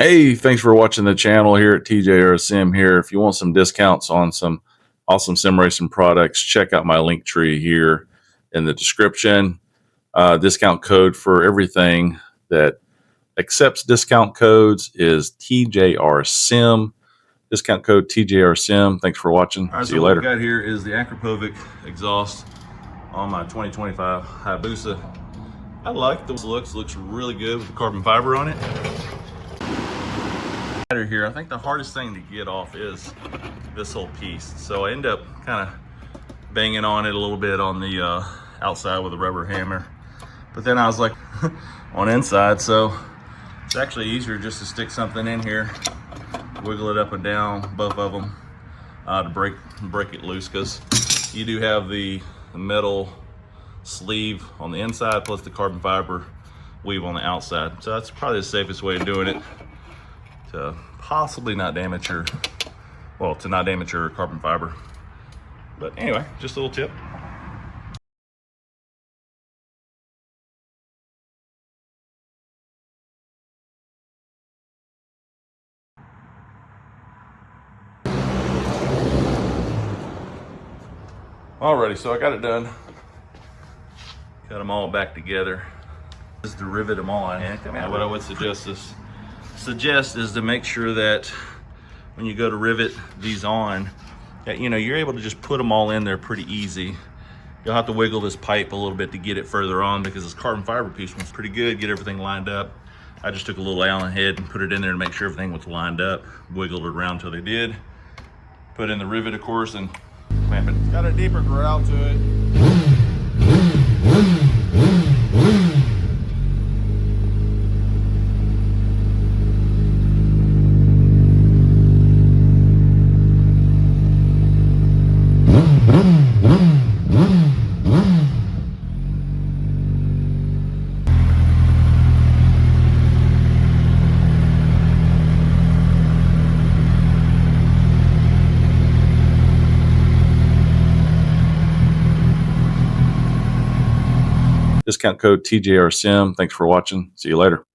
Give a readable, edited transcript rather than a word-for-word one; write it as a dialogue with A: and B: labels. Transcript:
A: Hey, thanks for watching the channel here at TJR Sim here. If you want some discounts on some awesome sim racing products, check out my link tree here in the description. Discount code for everything that accepts discount codes is TJR Sim. Discount code TJR Sim. Thanks for watching.
B: All right,
A: See
B: so
A: you
B: what
A: later.
B: we got here is the Akrapovic exhaust on my 2025 Hayabusa. I like the looks really good with the carbon fiber on it. Here, I think the hardest thing to get off is this whole piece. So I end up kind of banging on it a little bit on the outside with a rubber hammer. But then I was like on inside, so it's actually easier just to stick something in here, wiggle it up and down, both of them, to break it loose, because you do have the metal sleeve on the inside plus the carbon fiber weave on the outside. So that's probably the safest way of doing it, to possibly not damage your, well, to not damage your carbon fiber. But anyway, just a little tip. Alrighty, so I got it done. Got them all back together. Just to rivet them all in. What I would suggest is to make sure that when you go to rivet these on, that you're able to just put them all in there pretty easy. You'll have to wiggle this pipe a little bit to get it further on, because this carbon fiber piece was pretty good. Get everything lined up. I just took a little Allen head and put it in there to make sure everything was lined up. Wiggled it around till they did. Put in the rivet, of course, and clamp it.
C: It's got a deeper growl to it.
A: Discount code TJR Sim. Thanks for watching. See you later.